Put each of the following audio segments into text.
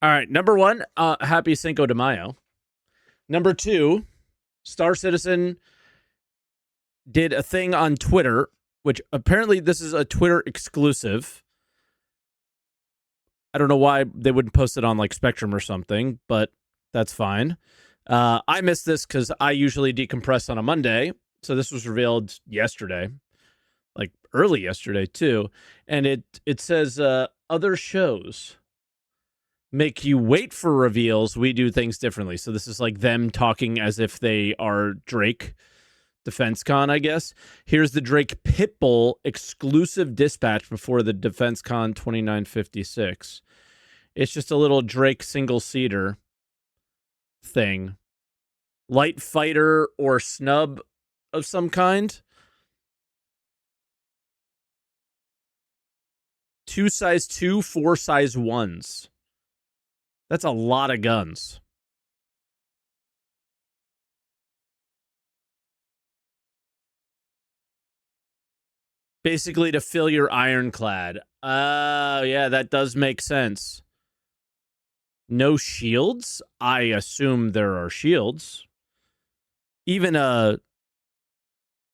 All right, number one, happy Cinco de Mayo. Number two, Star Citizen did a thing on Twitter, which apparently this is a Twitter exclusive. I don't know why they wouldn't post it on like Spectrum or something, but that's fine. I missed this because I usually decompress on a Monday, so this was revealed yesterday, like early yesterday too, and it says other shows make you wait for reveals. We do things differently. So this is like them talking as if they are Drake Defense Con, I guess. Here's the Drake Pitbull exclusive dispatch before the Defense Con 2956. It's just a little Drake single-seater thing. Light fighter or snub of some kind. 2 size 2, 4 size 1s. That's a lot of guns. Basically to fill your ironclad. Yeah, that does make sense. No shields? I assume there are shields. Even the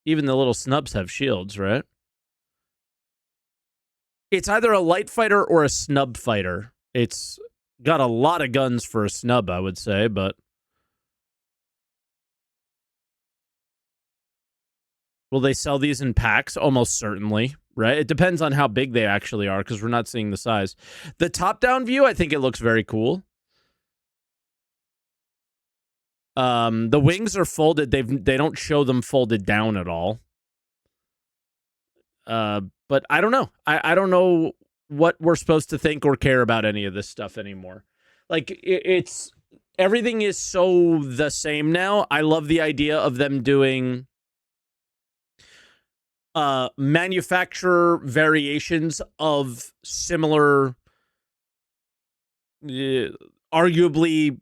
little snubs have shields, right? It's either a light fighter or a snub fighter. It's got a lot of guns for a snub, I would say, but will they sell these in packs? Almost certainly, right? It depends on how big they actually are because we're not seeing the size. The top-down view, I think it looks very cool. The wings are folded. They don't show them folded down at all. But I don't know. I don't know what we're supposed to think or care about any of this stuff anymore. Like, it's everything is so the same now. I love the idea of them doing manufacturer variations of similar, arguably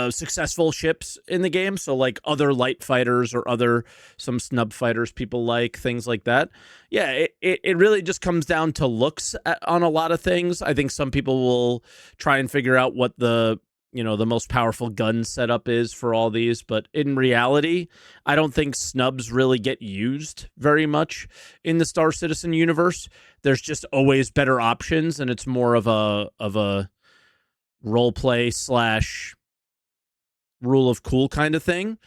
successful ships in the game. So like other light fighters or some snub fighters people like, things like that. Yeah, it really just comes down to looks on a lot of things. I think some people will try and figure out what the most powerful gun setup is for all these, but in reality, I don't think snubs really get used very much in the Star Citizen universe. There's just always better options, and it's more of a role play / rule of cool kind of thing.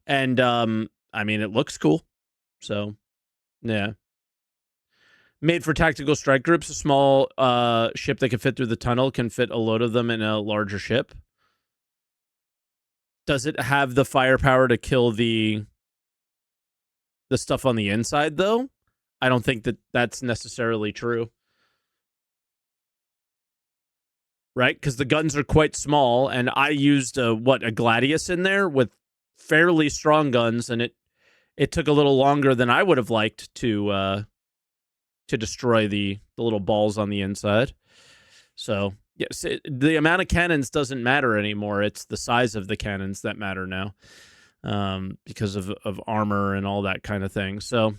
And I mean, it looks cool. So yeah. Made for tactical strike groups. A small ship that can fit through the tunnel can fit a load of them in a larger ship. Does it have the firepower to kill the stuff on the inside, though? I don't think that's necessarily true. Right? Because the guns are quite small, and I used a Gladius in there with fairly strong guns, and it took a little longer than I would have liked to destroy the little balls on the inside. So yes, the amount of cannons doesn't matter anymore. It's the size of the cannons that matter now, because of armor and all that kind of thing. So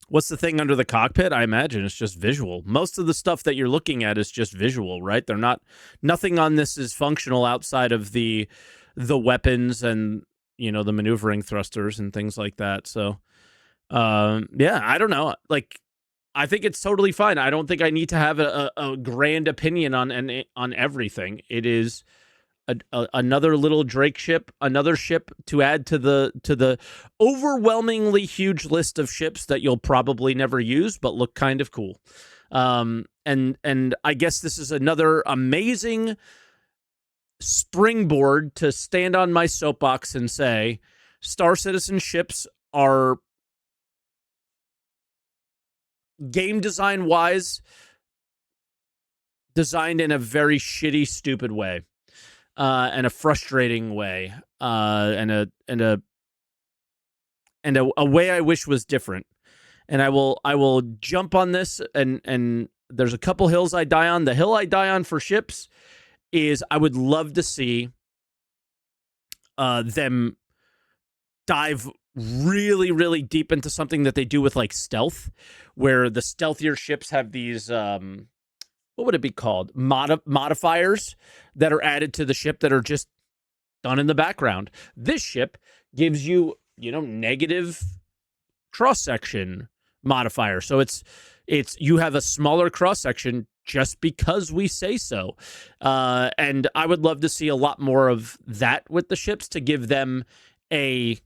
what's the thing under the cockpit? I imagine it's just visual. Most of the stuff that you're looking at is just visual, right? Nothing on this is functional outside of the weapons and, the maneuvering thrusters and things like that. So, yeah, I don't know. Like, I think it's totally fine. I don't think I need to have a grand opinion on everything. It is another little Drake ship, another ship to add to the overwhelmingly huge list of ships that you'll probably never use, but look kind of cool. And I guess this is another amazing springboard to stand on my soapbox and say Star Citizen ships are, game design wise, designed in a very shitty, stupid way. And a frustrating way, and a way I wish was different. And I will jump on this, and there's a couple hills I die on. The hill I die on for ships is I would love to see them dive really, really deep into something that they do with like stealth, where the stealthier ships have these what would it be called? Modifiers that are added to the ship that are just done in the background. This ship gives you, negative cross section modifier. So it's you have a smaller cross section just because we say so. And I would love to see a lot more of that with the ships to give them a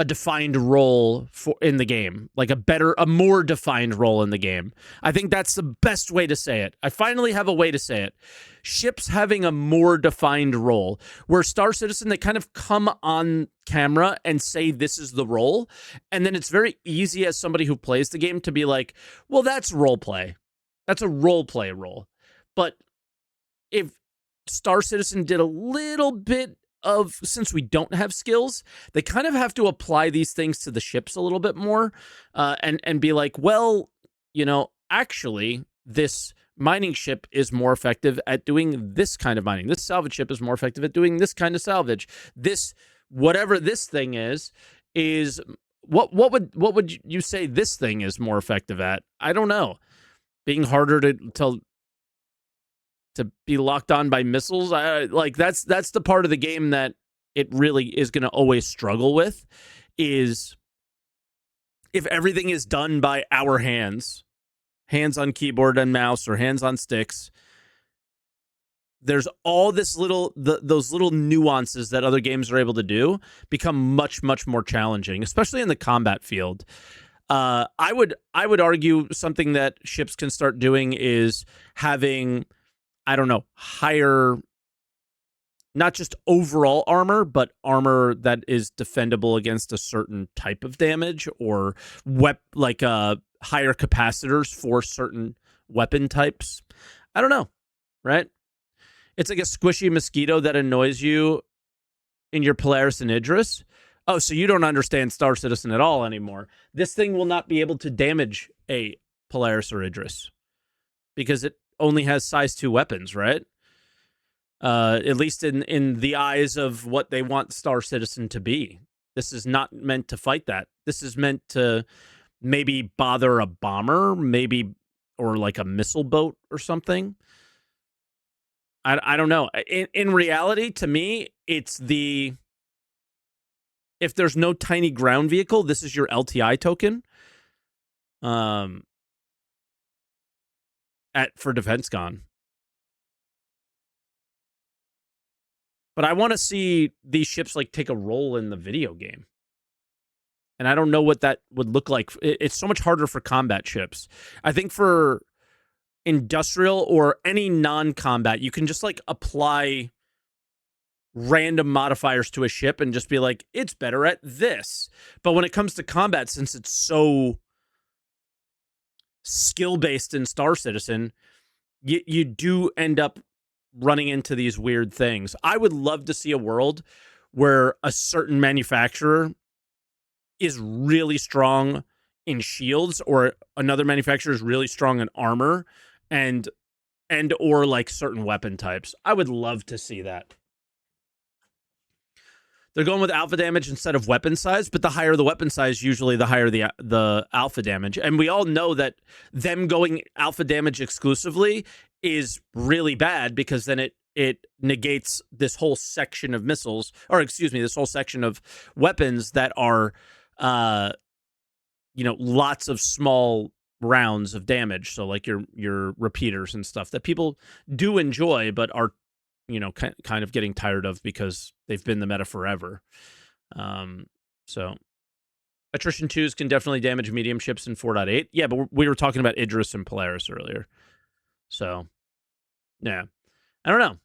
defined role in the game, like a more defined role in the game. I think that's the best way to say it. I finally have a way to say it. Ships having a more defined role, where Star Citizen, they kind of come on camera and say this is the role, and then it's very easy as somebody who plays the game to be like, well, that's role play. That's a role play role. But if Star Citizen did a little bit of, since we don't have skills, they kind of have to apply these things to the ships a little bit more, and be like, well, actually, this mining ship is more effective at doing this kind of mining. This salvage ship is more effective at doing this kind of salvage. This, whatever this thing is what would you say this thing is more effective at? I don't know. Being harder to be locked on by missiles, that's the part of the game that it really is going to always struggle with, is if everything is done by our hands on keyboard and mouse, or hands on sticks. There's all this those little nuances that other games are able to do become much, much more challenging, especially in the combat field. I would argue something that ships can start doing is having, I don't know, higher, not just overall armor, but armor that is defendable against a certain type of damage, or higher capacitors for certain weapon types. I don't know, right? It's like a squishy mosquito that annoys you in your Polaris and Idris. Oh, so you don't understand Star Citizen at all anymore. This thing will not be able to damage a Polaris or Idris because it only has size 2 weapons, right? At least in the eyes of what they want Star Citizen to be. This is not meant to fight that. This is meant to maybe bother a bomber, maybe, or like a missile boat or something. I don't know. In reality, to me, it's if there's no tiny ground vehicle, this is your LTI token. For Defense Con. But I want to see these ships take a role in the video game. And I don't know what that would look like. It's so much harder for combat ships. I think for industrial or any non-combat, you can just apply random modifiers to a ship and just be like, it's better at this. But when it comes to combat, since it's so skill-based in Star Citizen, you do end up running into these weird things. I would love to see a world where a certain manufacturer is really strong in shields, or another manufacturer is really strong in armor, and or certain weapon types. I would love to see that. They're going with alpha damage instead of weapon size, but the higher the weapon size, usually the higher the alpha damage. And we all know that them going alpha damage exclusively is really bad, because then it negates this whole section of missiles, or excuse me, this whole section of weapons that are lots of small rounds of damage. So your repeaters and stuff that people do enjoy, but are kind of getting tired of because they've been the meta forever. So attrition 2s can definitely damage medium ships in 4.8. Yeah, but we were talking about Idris and Polaris earlier. So, yeah. I don't know.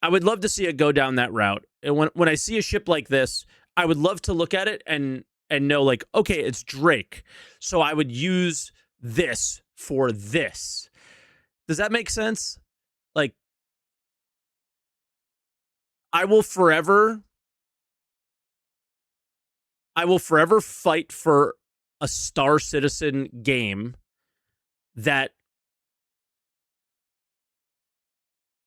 I would love to see it go down that route. And when I see a ship like this, I would love to look at it and know, okay, it's Drake. So I would use this for this. Does that make sense? I will forever fight for a Star Citizen game that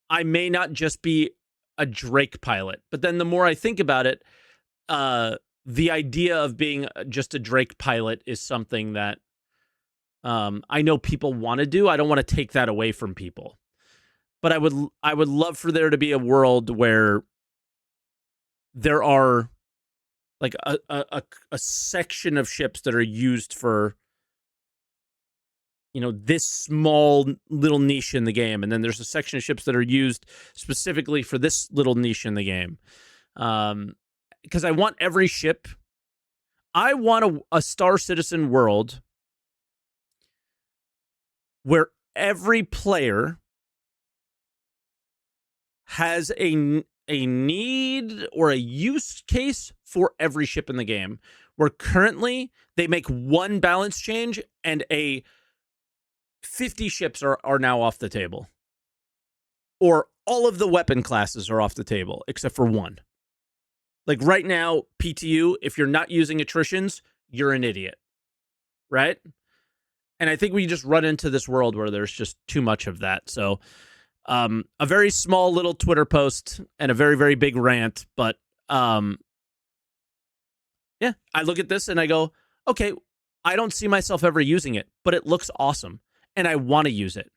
I may not just be a Drake pilot, but then the more I think about it, the idea of being just a Drake pilot is something that I know people want to do. I don't want to take that away from people. But I would love for there to be a world where there are like a section of ships that are used for, this small little niche in the game, and then there's a section of ships that are used specifically for this little niche in the game. Because I want every ship. I want a Star Citizen world where every player has a need or a use case for every ship in the game, where currently they make one balance change and 50 ships are now off the table. Or all of the weapon classes are off the table, except for one. Like right now, PTU, if you're not using attritions, you're an idiot. Right? And I think we just run into this world where there's just too much of that. So a very small little Twitter post and a very, very big rant. But yeah, I look at this and I go, okay, I don't see myself ever using it, but it looks awesome. And I want to use it.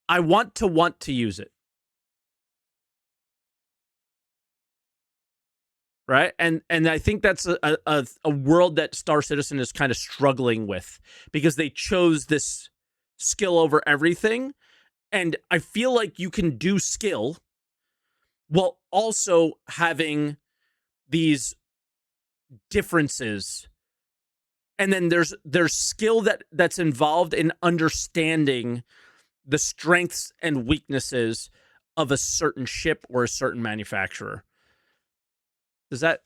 I want to use it. Right? And I think that's a world that Star Citizen is kind of struggling with, because they chose this skill over everything. And I feel like you can do skill while also having these differences. And then there's skill that's involved in understanding the strengths and weaknesses of a certain ship or a certain manufacturer. Does that,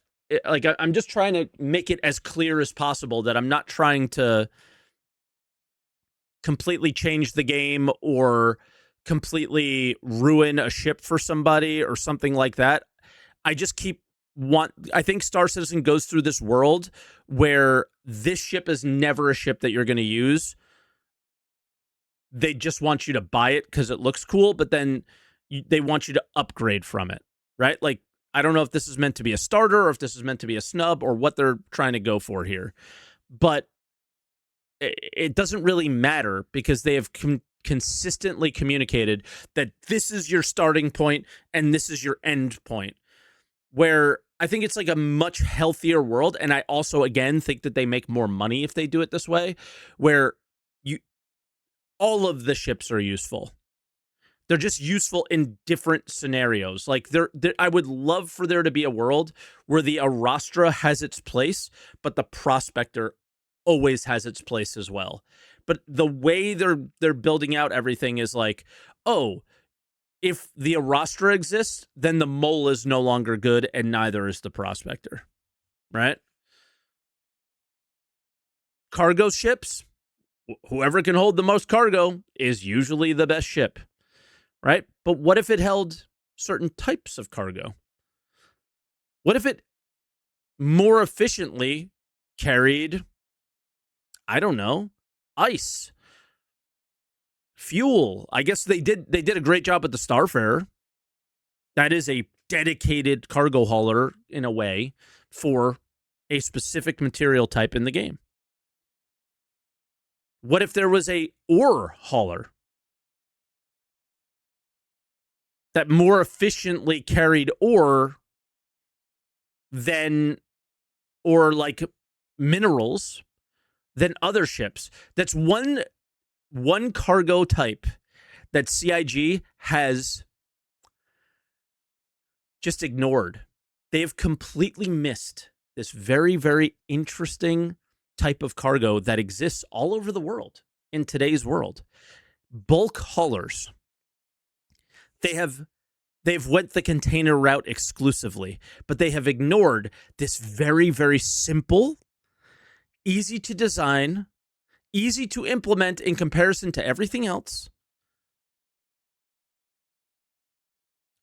like, I'm just trying to make it as clear as possible that I'm not trying to completely change the game or completely ruin a ship for somebody or something like that. I just I think Star Citizen goes through this world where this ship is never a ship that you're going to use. They just want you to buy it because it looks cool, but then they want you to upgrade from it, right? Like, I don't know if this is meant to be a starter or if this is meant to be a snub or what they're trying to go for here. But it doesn't really matter, because they have consistently communicated that this is your starting point and this is your end point. Where I think it's like a much healthier world. And I also, again, think that they make more money if they do it this way, where all of the ships are useful. They're just useful in different scenarios. Like I would love for there to be a world where the Arastra has its place, but the Prospector always has its place as well. But the way they're building out everything is like, oh, if the Arastra exists, then the Mole is no longer good, and neither is the Prospector, right? Cargo ships, whoever can hold the most cargo is usually the best ship. Right? But what if it held certain types of cargo? What if it more efficiently carried, I don't know, ice, fuel? I guess they did a great job with the Starfarer. That is a dedicated cargo hauler in a way for a specific material type in the game. What if there was a ore hauler that more efficiently carried ore or like minerals than other ships? That's one cargo type that CIG has just ignored. They have completely missed this very, very interesting type of cargo that exists all over the world in today's world. Bulk haulers. They've went the container route exclusively, but they have ignored this very, very simple, easy to design, easy to implement in comparison to everything else,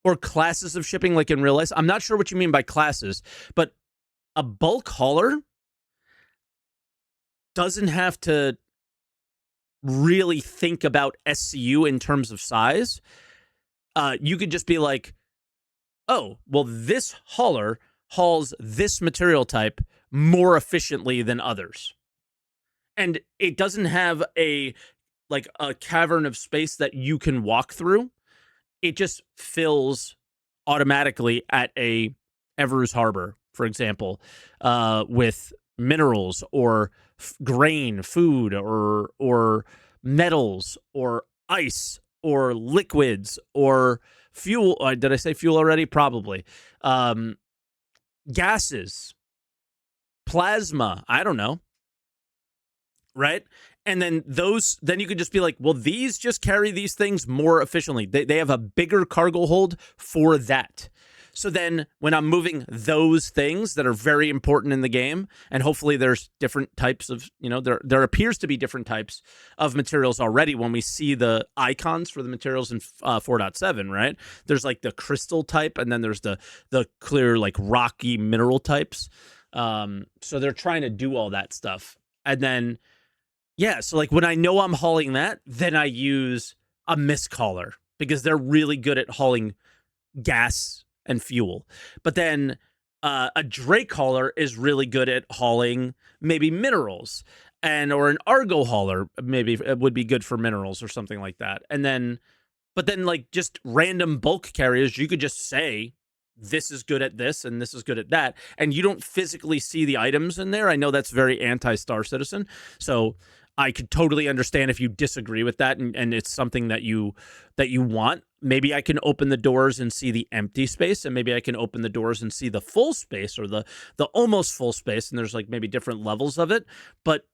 or classes of shipping like in real life. I'm not sure what you mean by classes, but a bulk hauler doesn't have to really think about SCU in terms of size. You could just be like, oh, well, this hauler hauls this material type more efficiently than others. And it doesn't have a cavern of space that you can walk through. It just fills automatically at a Everus Harbor, for example, with minerals or grain, food, or metals, or ice, or liquids, or fuel. Did I say fuel already? Probably. Gases, plasma. I don't know. Right? And then then you could just be like, well, these just carry these things more efficiently. They have a bigger cargo hold for that. So then when I'm moving those things that are very important in the game, and hopefully there's different types of, there appears to be different types of materials already when we see the icons for the materials in 4.7, right? There's like the crystal type, and then there's the clear like rocky mineral types. So they're trying to do all that stuff. And then yeah, so like when I know I'm hauling that, then I use a mist hauler because they're really good at hauling gas and fuel. But then a Drake hauler is really good at hauling maybe minerals, or an Argo hauler maybe would be good for minerals or something like that. But then like just random bulk carriers, you could just say this is good at this and this is good at that, and you don't physically see the items in there. I know that's very anti-Star Citizen, so I could totally understand if you disagree with that, and it's something that you want. Maybe I can open the doors and see the empty space, and maybe I can open the doors and see the full space or the almost full space, and there's like maybe different levels of it. But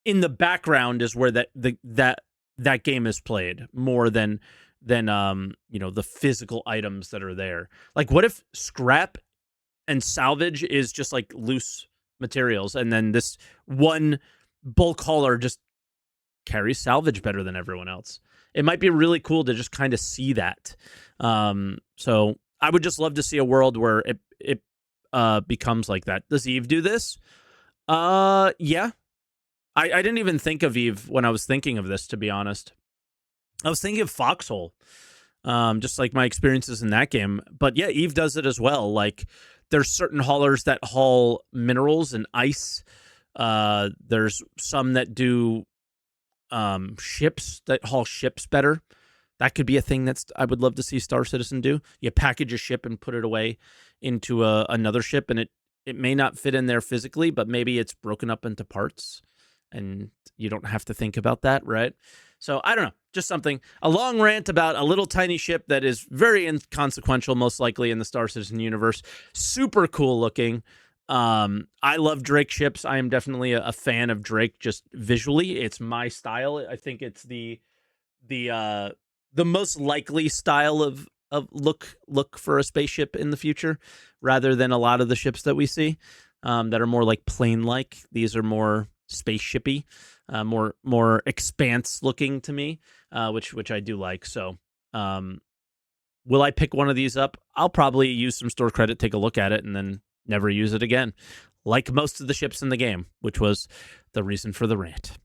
in the background is where that game is played more than the physical items that are there. Like, what if scrap and salvage is just like loose materials, and then this one bulk hauler just carries salvage better than everyone else? It might be really cool to just kind of see that. So I would just love to see a world where it becomes like that. Does Eve do this? Yeah. I didn't even think of Eve when I was thinking of this, to be honest. I was thinking of Foxhole, just like my experiences in that game. But yeah, Eve does it as well. Like, there's certain haulers that haul minerals and ice. There's some that do ships, that haul ships better. That could be a thing I would love to see Star Citizen do. You package a ship and put it away into another ship, and it may not fit in there physically, but maybe it's broken up into parts, and you don't have to think about that, right? So I don't know, just something. A long rant about a little tiny ship that is very inconsequential, most likely in the Star Citizen universe. Super cool looking. I love Drake ships. I am definitely a fan of Drake just visually. It's my style. I think it's the most likely style of look for a spaceship in the future, rather than a lot of the ships that we see that are more like plane-like. These are more spaceshipy, more expanse looking to me, which I do like. So will I pick one of these up? I'll probably use some store credit, take a look at it, and then never use it again, like most of the ships in the game, which was the reason for the rant.